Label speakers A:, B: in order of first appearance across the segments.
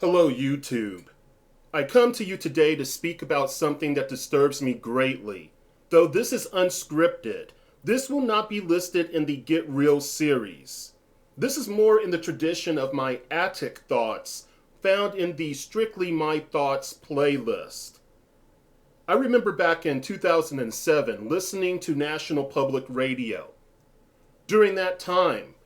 A: Hello, YouTube. I come to you today to speak about something that disturbs me greatly. Though this is unscripted, this will not be listed in the Get Real series. This is more in the tradition of my attic thoughts found in the Strictly My Thoughts playlist. I remember back in 2007 listening to National Public Radio. During that time,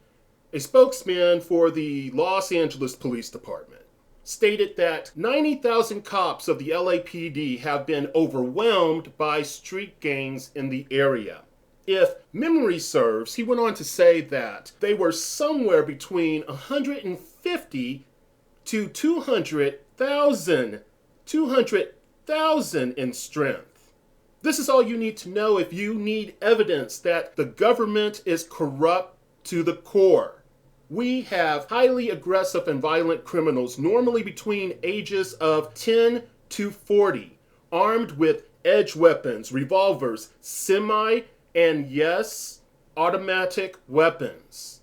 A: a spokesman for the Los Angeles Police Department stated that 90,000 cops of the LAPD have been overwhelmed by street gangs in the area. If memory serves, he went on to say that they were somewhere between 150 to 200,000 in strength. This is all you need to know if you need evidence that the government is corrupt to the core. We have highly aggressive and violent criminals, normally between ages of 10 to 40, armed with edge weapons, revolvers, and yes, automatic weapons.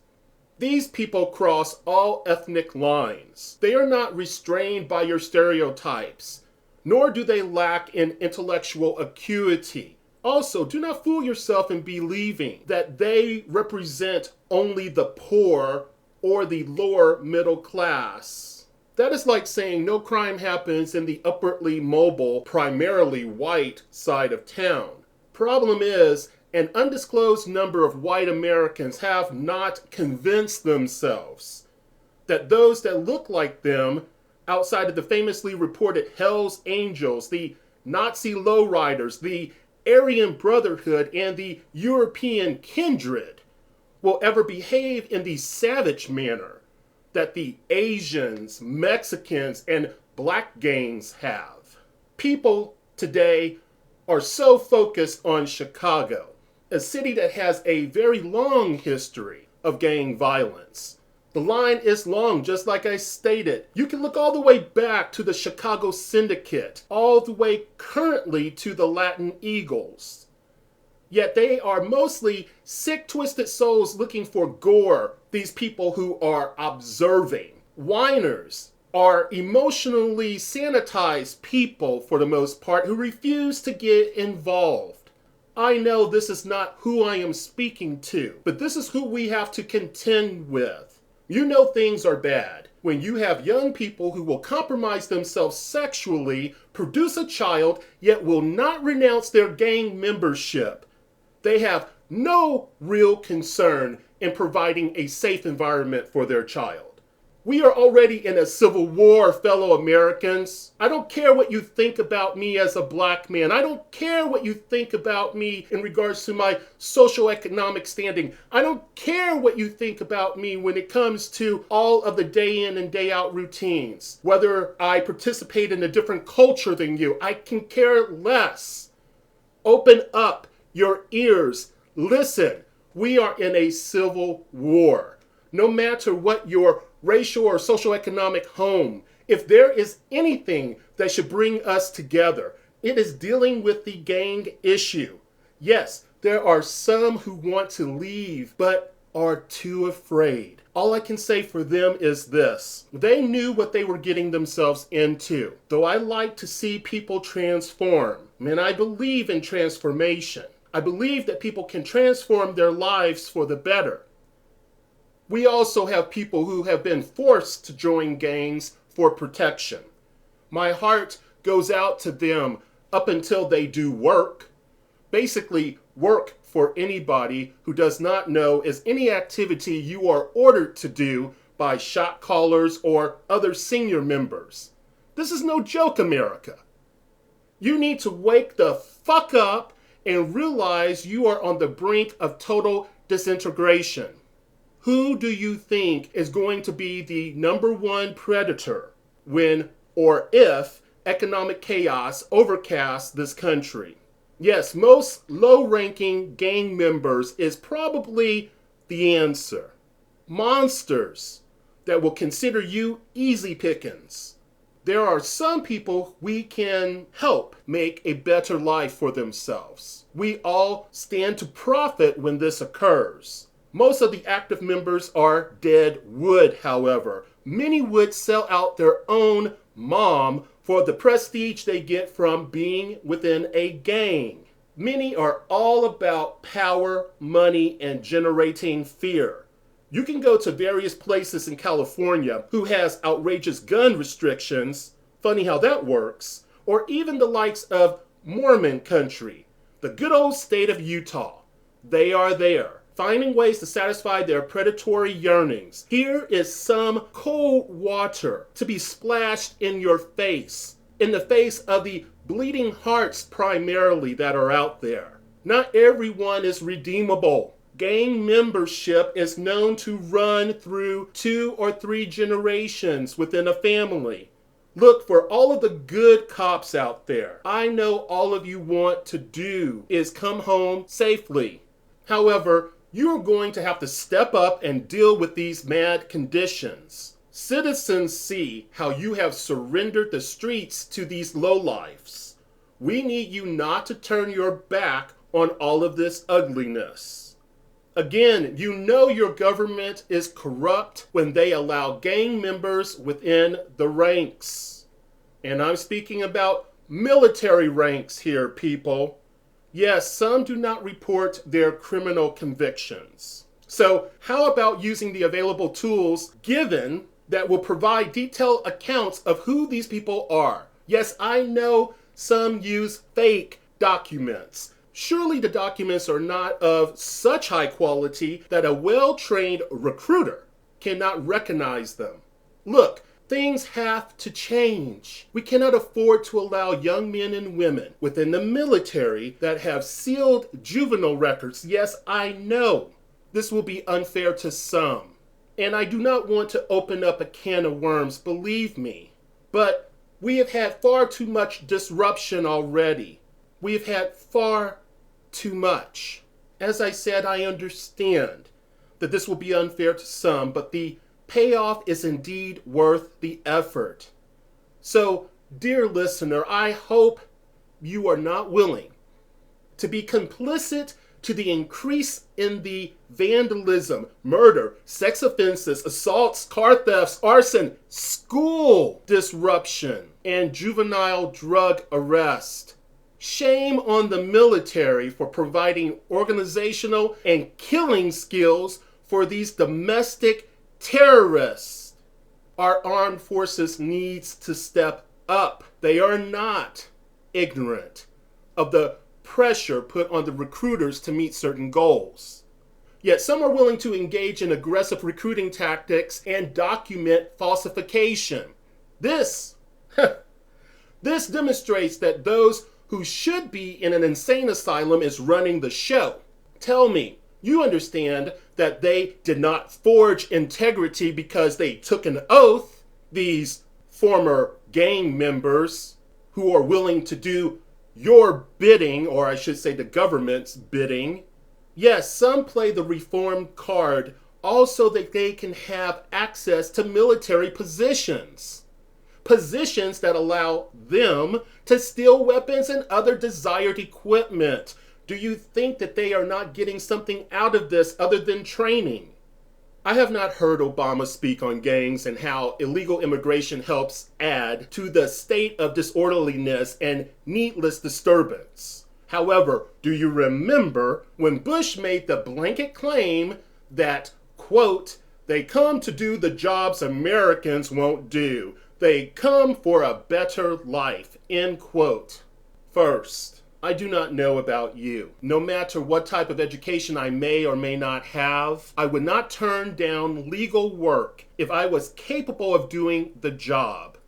A: These people cross all ethnic lines. They are not restrained by your stereotypes, nor do they lack in intellectual acuity. Also, do not fool yourself in believing that they represent only the poor or the lower middle class. That is like saying no crime happens in the upwardly mobile, primarily white side of town. Problem is, an undisclosed number of white Americans have not convinced themselves that those that look like them, outside of the famously reported Hell's Angels, the Nazi lowriders, the Aryan Brotherhood, and the European Kindred, will ever behave in the savage manner that the Asians, Mexicans, and black gangs have. People today are so focused on Chicago, a city that has a very long history of gang violence. The line is long, just like I stated. You can look all the way back to the Chicago Syndicate, all the way currently to the Latin Eagles. Yet they are mostly sick, twisted souls looking for gore, these people who are observing. Whiners are emotionally sanitized people, for the most part, who refuse to get involved. I know this is not who I am speaking to, but this is who we have to contend with. You know things are bad when you have young people who will compromise themselves sexually, produce a child, yet will not renounce their gang membership. They have no real concern in providing a safe environment for their child. We are already in a civil war, fellow Americans. I don't care what you think about me as a black man. I don't care what you think about me in regards to my socioeconomic standing. I don't care what you think about me when it comes to all of the day in and day out routines. Whether I participate in a different culture than you, I can care less. Open up your ears. Listen, we are in a civil war. No matter what your racial or socioeconomic home, if there is anything that should bring us together, it is dealing with the gang issue. Yes, there are some who want to leave, but are too afraid. All I can say for them is this: they knew what they were getting themselves into. Though I like to see people transform, and I believe in transformation. I believe that people can transform their lives for the better. We also have people who have been forced to join gangs for protection. My heart goes out to them up until they do work. Basically, work for anybody who does not know is any activity you are ordered to do by shot callers or other senior members. This is no joke, America. You need to wake the fuck up and realize you are on the brink of total disintegration. Who do you think is going to be the number one predator when or if economic chaos overcasts this country? Yes, most low-ranking gang members is probably the answer. Monsters that will consider you easy pickings. There are some people we can help make a better life for themselves. We all stand to profit when this occurs. Most of the active members are dead wood, however. Many would sell out their own mom for the prestige they get from being within a gang. Many are all about power, money, and generating fear. You can go to various places in California who has outrageous gun restrictions, funny how that works, or even the likes of Mormon country, the good old state of Utah. They are there, finding ways to satisfy their predatory yearnings. Here is some cold water to be splashed in your face, in the face of the bleeding hearts primarily that are out there. Not everyone is redeemable. Gang membership is known to run through 2 or 3 generations within a family. Look for all of the good cops out there. I know all of you want to do is come home safely. However, you are going to have to step up and deal with these mad conditions. Citizens see how you have surrendered the streets to these lowlifes. We need you not to turn your back on all of this ugliness. Again, you know your government is corrupt when they allow gang members within the ranks. And I'm speaking about military ranks here, people. Yes, some do not report their criminal convictions. So how about using the available tools given that will provide detailed accounts of who these people are? Yes, I know some use fake documents. Surely the documents are not of such high quality that a well-trained recruiter cannot recognize them. Look, things have to change. We cannot afford to allow young men and women within the military that have sealed juvenile records. Yes, I know this will be unfair to some. And I do not want to open up a can of worms, believe me. But we have had far too much disruption already. We have had far too much. As I said, I understand that this will be unfair to some, but the payoff is indeed worth the effort. So, dear listener, I hope you are not willing to be complicit to the increase in the vandalism, murder, sex offenses, assaults, car thefts, arson, school disruption, and juvenile drug arrest. Shame on the military for providing organizational and killing skills for these domestic terrorists. Our armed forces needs to step up. They are not ignorant of the pressure put on the recruiters to meet certain goals. Yet some are willing to engage in aggressive recruiting tactics and document falsification. This demonstrates that those who should be in an insane asylum is running the show. Tell me, you understand that they did not forge integrity because they took an oath, these former gang members who are willing to do your bidding, or I should say the government's bidding. Yes, some play the reformed card also that they can have access to military positions. Positions that allow them to steal weapons and other desired equipment. Do you think that they are not getting something out of this other than training? I have not heard Obama speak on gangs and how illegal immigration helps add to the state of disorderliness and needless disturbance. However, do you remember when Bush made the blanket claim that, quote, they come to do the jobs Americans won't do. They come for a better life, end quote. First, I do not know about you. No matter what type of education I may or may not have, I would not turn down legal work if I was capable of doing the job.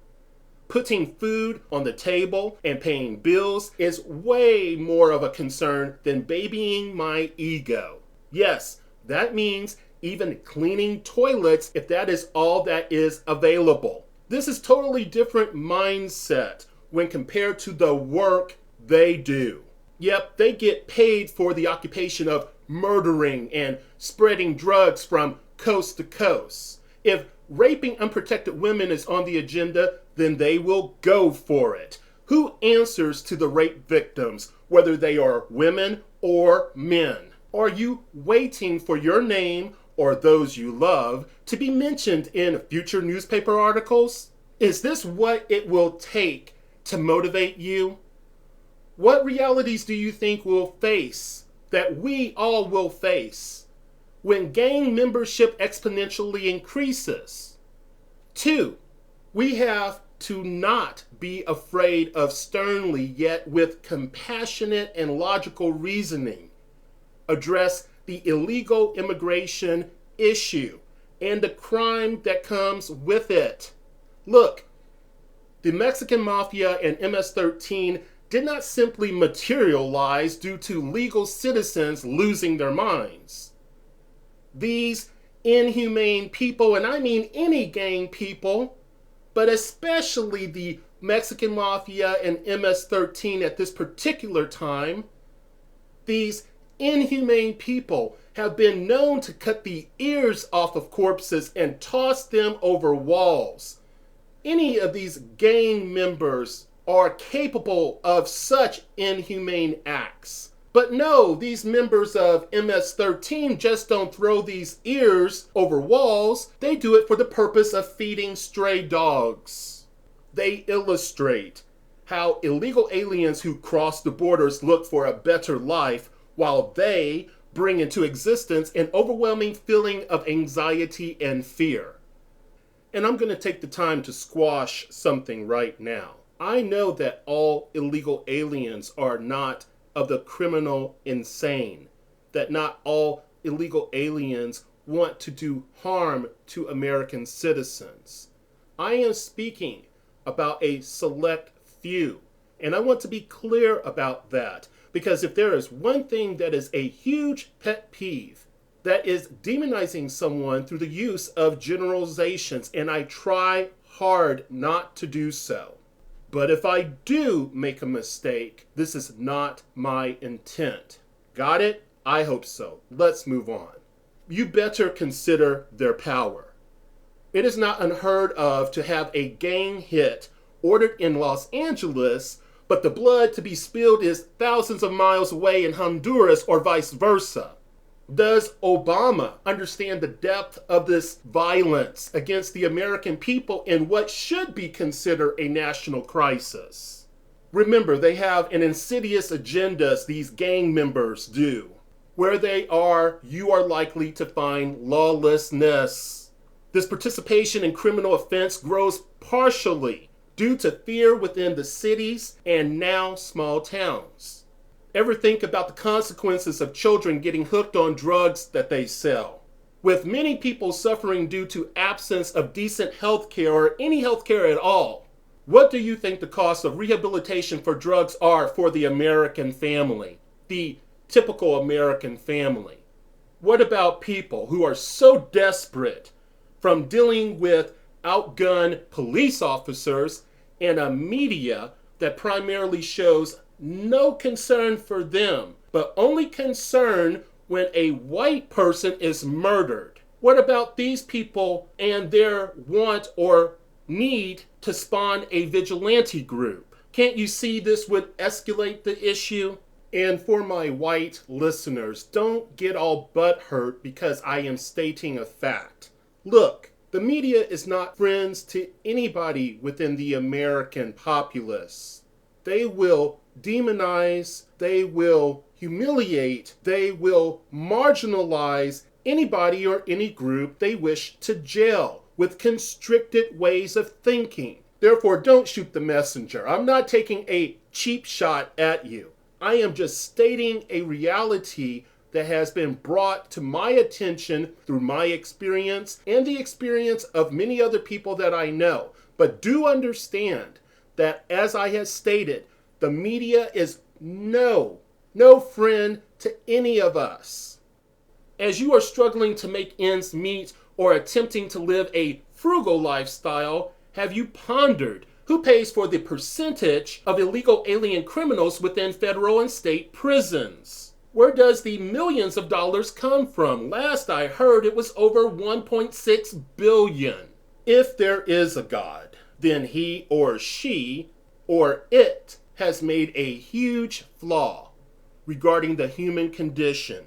A: Putting food on the table and paying bills is way more of a concern than babying my ego. Yes, that means even cleaning toilets if that is all that is available. This is totally different mindset when compared to the work they do. Yep, they get paid for the occupation of murdering and spreading drugs from coast to coast. If raping unprotected women is on the agenda, then they will go for it. Who answers to the rape victims, whether they are women or men? Are you waiting for your name or those you love to be mentioned in future newspaper articles? Is this what it will take to motivate you? What realities do you think we'll face, that we all will face, when gang membership exponentially increases? 2, we have to not be afraid of sternly yet with compassionate and logical reasoning address the illegal immigration issue and the crime that comes with it. Look, the Mexican Mafia and MS-13 did not simply materialize due to legal citizens losing their minds. These inhumane people, and I mean any gang people, but especially the Mexican Mafia and MS-13 at this particular time, these inhumane people have been known to cut the ears off of corpses and toss them over walls. Any of these gang members are capable of such inhumane acts. But no, these members of MS-13 just don't throw these ears over walls. They do it for the purpose of feeding stray dogs. They illustrate how illegal aliens who cross the borders look for a better life while they bring into existence an overwhelming feeling of anxiety and fear. And I'm going to take the time to squash something right now. I know that all illegal aliens are not of the criminal insane, that not all illegal aliens want to do harm to American citizens. I am speaking about a select few, and I want to be clear about that, because if there is one thing that is a huge pet peeve, that is demonizing someone through the use of generalizations, and I try hard not to do so. But if I do make a mistake, this is not my intent. Got it? I hope so. Let's move on. You better consider their power. It is not unheard of to have a gang hit ordered in Los Angeles, but the blood to be spilled is thousands of miles away in Honduras or vice versa. Does Obama understand the depth of this violence against the American people in what should be considered a national crisis? Remember, they have an insidious agenda, these gang members do. Where they are, you are likely to find lawlessness. This participation in criminal offense grows partially due to fear within the cities and now small towns. Ever think about the consequences of children getting hooked on drugs that they sell? With many people suffering due to absence of decent health care or any health care at all, what do you think the cost of rehabilitation for drugs are for the American family, the typical American family? What about people who are so desperate from dealing with outgunned police officers and a media that primarily shows no concern for them, but only concern when a white person is murdered? What about these people and their want or need to spawn a vigilante group? Can't you see this would escalate the issue? And for my white listeners, don't get all butthurt because I am stating a fact. Look, the media is not friends to anybody within the American populace. They will demonize, they will humiliate, they will marginalize anybody or any group they wish to jail with constricted ways of thinking. Therefore, don't shoot the messenger. I'm not taking a cheap shot at you. I am just stating a reality that has been brought to my attention through my experience and the experience of many other people that I know. But do understand that, as I have stated, the media is no friend to any of us. As you are struggling to make ends meet or attempting to live a frugal lifestyle, have you pondered who pays for the percentage of illegal alien criminals within federal and state prisons? Where does the millions of dollars come from? Last I heard, it was over 1.6 billion. If there is a God, then he or she or it has made a huge flaw regarding the human condition.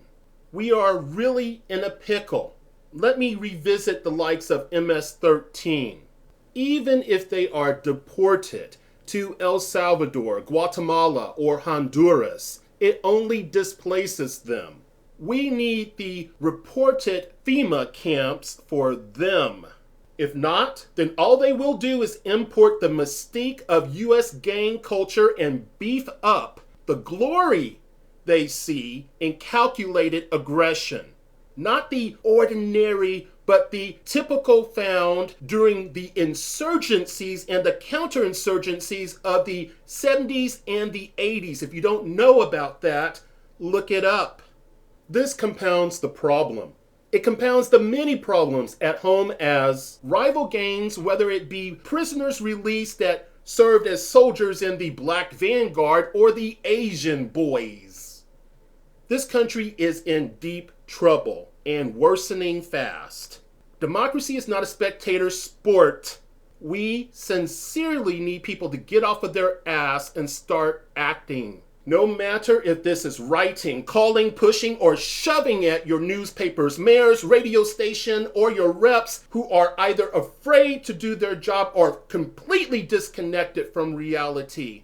A: we are really in a pickle. Let me revisit the likes of MS-13. Even if they are deported to El Salvador, Guatemala, or Honduras, it only displaces them. We need the reported FEMA camps for them. If not, then all they will do is import the mystique of U.S. gang culture and beef up the glory they see in calculated aggression. Not the ordinary, but the typical found during the insurgencies and the counterinsurgencies of the 70s and the 80s. If you don't know about that, look it up. This compounds the problem. It compounds the many problems at home as rival gangs, whether it be prisoners released that served as soldiers in the Black Vanguard or the Asian Boys. This country is in deep trouble and worsening fast. Democracy is not a spectator sport. We sincerely need people to get off of their ass and start acting. No matter if this is writing, calling, pushing, or shoving at your newspapers, mayors, radio station, or your reps who are either afraid to do their job or completely disconnected from reality.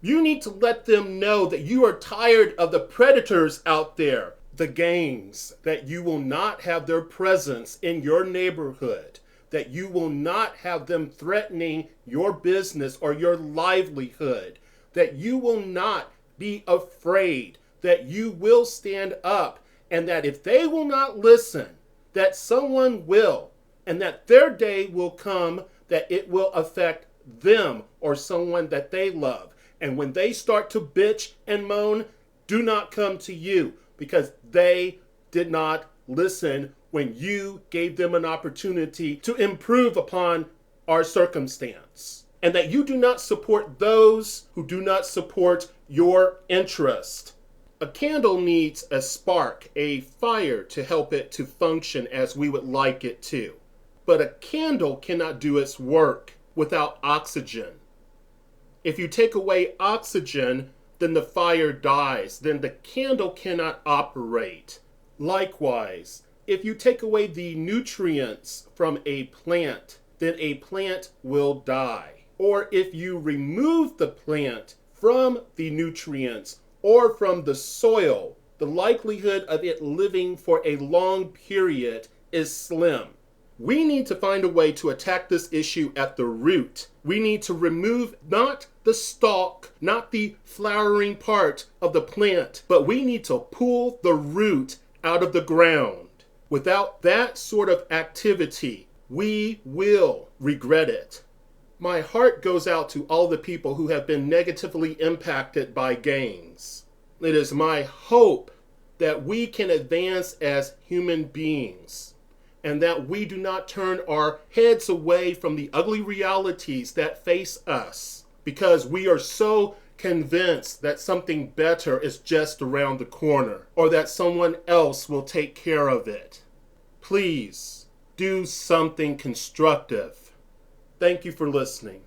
A: You need to let them know that you are tired of the predators out there, the gangs, that you will not have their presence in your neighborhood, that you will not have them threatening your business or your livelihood, that you will not be afraid, that you will stand up, and that if they will not listen, that someone will, and that their day will come, that it will affect them or someone that they love. And when they start to bitch and moan, do not come to you, because they did not listen when you gave them an opportunity to improve upon our circumstance. And that you do not support those who do not support your interest. A candle needs a spark, a fire to help it to function as we would like it to. But a candle cannot do its work without oxygen. If you take away oxygen, then the fire dies. Then the candle cannot operate. Likewise, if you take away the nutrients from a plant, then a plant will die. Or if you remove the plant from the nutrients or from the soil, the likelihood of it living for a long period is slim. We need to find a way to attack this issue at the root. We need to remove not the stalk, not the flowering part of the plant, but we need to pull the root out of the ground. Without that sort of activity, we will regret it. My heart goes out to all the people who have been negatively impacted by gangs. It is my hope that we can advance as human beings and that we do not turn our heads away from the ugly realities that face us because we are so convinced that something better is just around the corner or that someone else will take care of it. Please do something constructive. Thank you for listening.